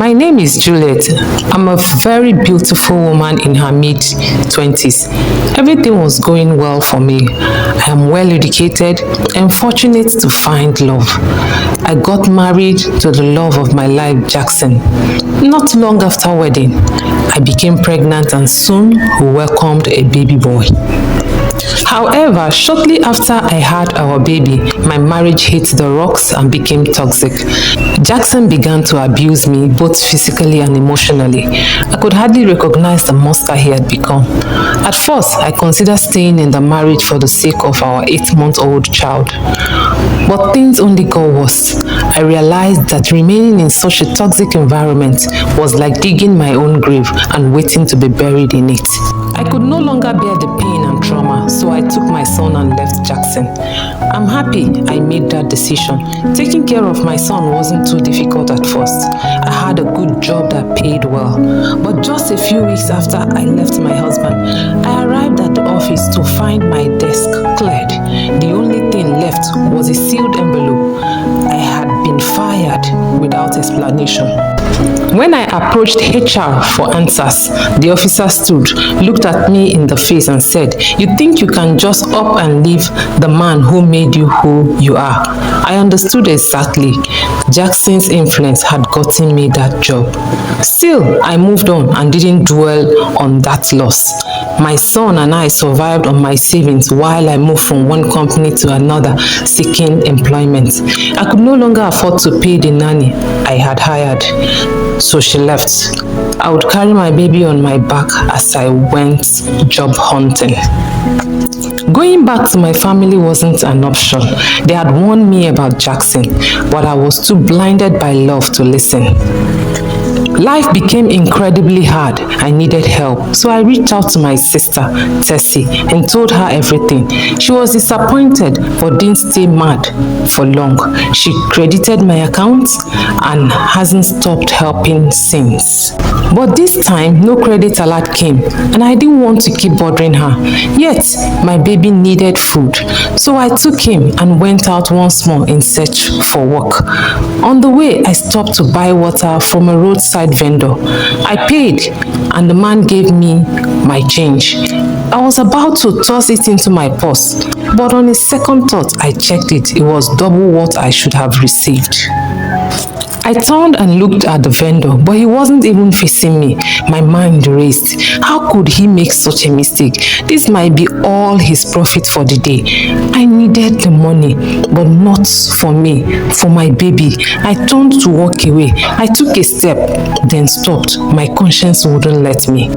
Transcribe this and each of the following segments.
My name is Juliet. I'm a very beautiful woman in her mid-20s. Everything was going well for me. I am well educated and fortunate to find love. I got married to the love of my life, Jackson. Not long after wedding, I became pregnant and soon we welcomed a baby boy. However, shortly after I had our baby, my marriage hit the rocks and became toxic. Jackson began to abuse me both physically and emotionally. I could hardly recognize the monster he had become. At first, I considered staying in the marriage for the sake of our 8-month-old child. But things only got worse. I realized that remaining in such a toxic environment was like digging my own grave and waiting to be buried in it. I could no longer bear the pain and trauma, so I took my son and left Jackson. I'm happy I made that decision. Taking care of my son wasn't too difficult at first. I had a good job that paid well. But just a few weeks after I left my husband, I arrived at the office to find my desk cleared. The only thing left was a sealed envelope. I had been fired without explanation. When I approached HR for answers, the officer stood, looked at me in the face and said, "You think you can just up and leave the man who made you who you are?" I understood exactly. Jackson's influence had gotten me that job. Still, I moved on and didn't dwell on that loss. My son and I survived on my savings while I moved from one company to another seeking employment. I could no longer afford to pay the nanny I had hired, so she left. I would carry my baby on my back as I went job hunting. Going back to my family wasn't an option. They had warned me about Jackson, but I was too blinded by love to listen. Life became incredibly hard. I needed help, so I reached out to my sister, Tessie, and told her everything. She was disappointed, but didn't stay mad for long. She credited my account and hasn't stopped helping since. But this time, no credit alert came, and I didn't want to keep bothering her. Yet, my baby needed food, so I took him and went out once more in search for work. On the way, I stopped to buy water from a roadside vendor. I paid, and the man gave me my change. I was about to toss it into my purse, but on a second thought, I checked it. It was double what I should have received. I turned and looked at the vendor, but he wasn't even facing me. My mind raced. How could he make such a mistake? This might be all his profit for the day. I needed the money, but not for me, for my baby. I turned to walk away. I took a step, then stopped. My conscience wouldn't let me.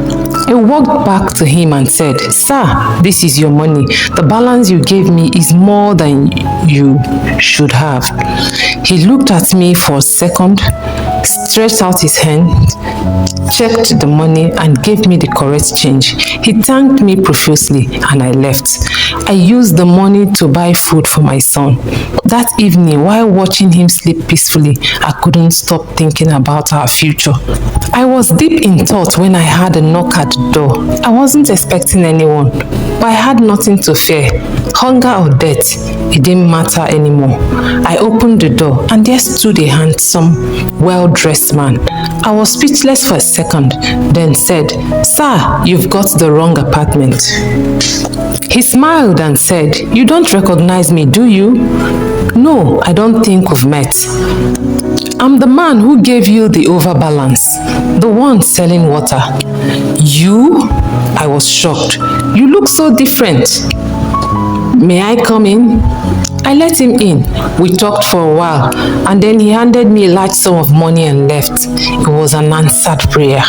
I walked back to him and said, "Sir, this is your money. The balance you gave me is more than you should have." He looked at me for a second, stretched out his hand, checked the money and gave me the correct change. He thanked me profusely and I left. I used the money to buy food for my son. That evening, while watching him sleep peacefully, I couldn't stop thinking about our future. I was deep in thought when I heard a knock at the door. I wasn't expecting anyone, but I had nothing to fear. Hunger or death, it didn't matter anymore. I opened the door and there stood a handsome, well-dressed man. I was speechless for a second, then said, "Sir, you've got the wrong apartment." He smiled and said, "You don't recognize me, do you?" "No, I don't think we've met." "I'm the man who gave you the overbalance, the one selling water." "You?" I was shocked. "You look so different." "May I come in?" I let him in. We talked for a while and then he handed me a large sum of money and left. It was an answered prayer.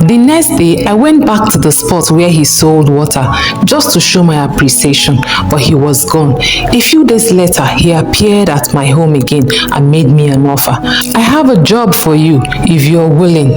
The next day, I went back to the spot where he sold water just to show my appreciation, but he was gone. A few days later, he appeared at my home again and made me an offer. "I have a job for you if you're willing."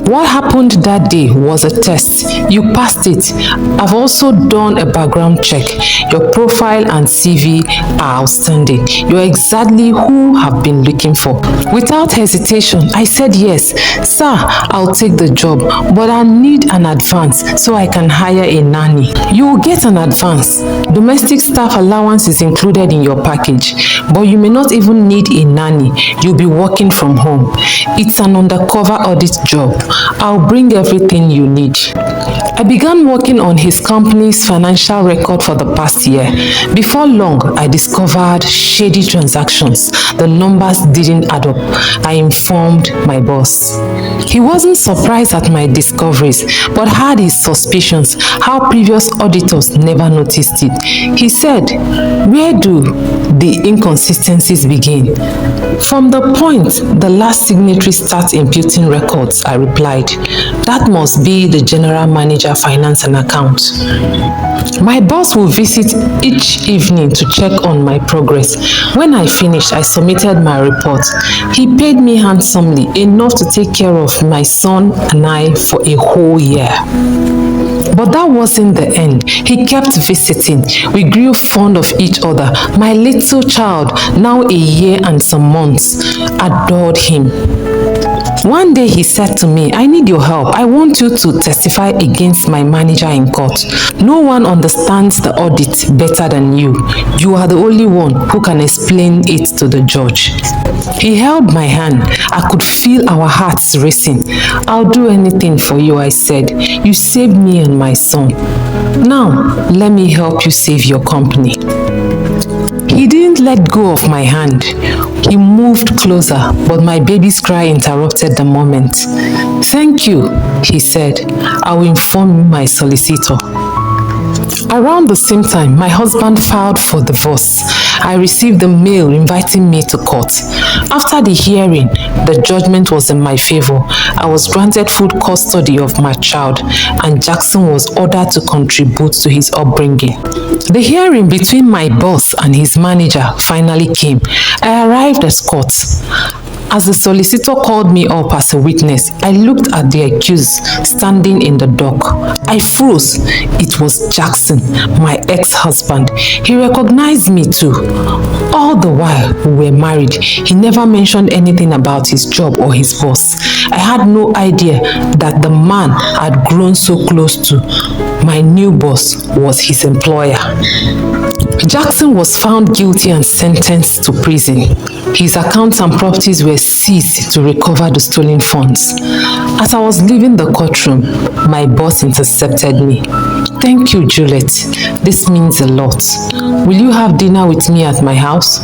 What happened that day was a test. You passed it. I've also done a background check. Your profile and CV are outstanding. You're exactly who I've been looking for. Without hesitation, I said yes. Sir, I'll take the job, but I need an advance so I can hire a nanny. You will get an advance. Domestic staff allowance is included in your package, but you may not even need a nanny. You'll be working from home. It's an undercover audit job. I'll bring everything you need. I began working on his company's financial record for the past year. Before long, I discovered shady transactions. The numbers didn't add up. I informed my boss. He wasn't surprised at my discoveries, but had his suspicions how previous auditors never noticed it. He said, "Where do the inconsistencies begin?" "From the point the last signatory starts imputing records," I replied. "That must be the general manager, finance and accounts." My boss will visit each evening to check on my progress. When I finished, I submitted my report. He paid me handsomely, enough to take care of my son and I for a whole year. But that wasn't the end. He kept visiting. We grew fond of each other. My little child, now a year and some months, adored him. One day he said to me, "I need your help. I want you to testify against my manager in court. No one understands the audit better than you. You are the only one who can explain it to the judge." He held my hand. I could feel our hearts racing. "I'll do anything for you," I said. "You saved me and my son. Now, let me help you save your company." He didn't let go of my hand. He moved closer, but my baby's cry interrupted the moment. "Thank you," he said. "I will inform my solicitor." Around the same time, my husband filed for divorce. I received a mail inviting me to court. After the hearing, the judgment was in my favor. I was granted full custody of my child, and Jackson was ordered to contribute to his upbringing. The hearing between my boss and his manager finally came. I arrived at court. As the solicitor called me up as a witness, I looked at the accused standing in the dock. I froze. It was Jackson, my ex-husband. He recognized me too. All the while we were married, he never mentioned anything about his job or his boss. I had no idea that the man had grown so close to my new boss was his employer. Jackson was found guilty and sentenced to prison. His accounts and properties were seized to recover the stolen funds. As I was leaving the courtroom, my boss intercepted me. "Thank you, Juliet. This means a lot. Will you have dinner with me at my house?"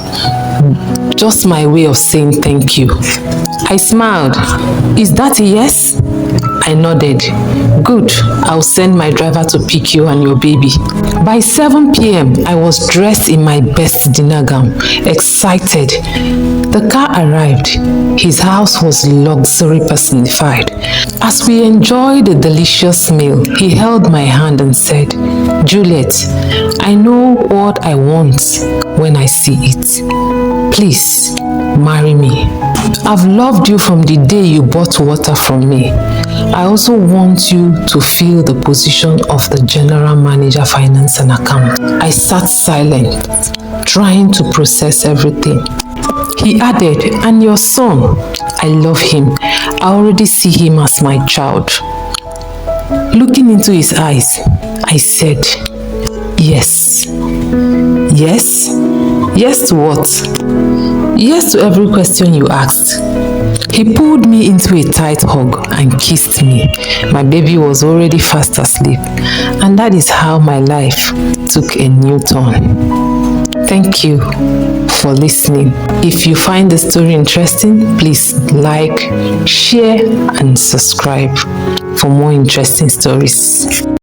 Just my way of saying thank you. I smiled. "Is that a yes?" I nodded. "Good. I'll send my driver to pick you and your baby." By 7 p.m., I was dressed in my best dinner gown, excited. The car arrived. His house was luxury personified. As we enjoyed a delicious meal, he held my hand and said, "Juliet, I know what I want when I see it. Please, marry me. I've loved you from the day you bought water from me. I also want you to fill the position of the general manager, finance and account." I sat silent, trying to process everything. He added, "And your son, I love him. I already see him as my child." Looking into his eyes, I said, "Yes." "Yes? Yes to what?" "Yes to every question you asked." He pulled me into a tight hug and kissed me. My baby was already fast asleep, and that is how my life took a new turn. Thank you for listening. If you find the story interesting, please like, share, and subscribe for more interesting stories.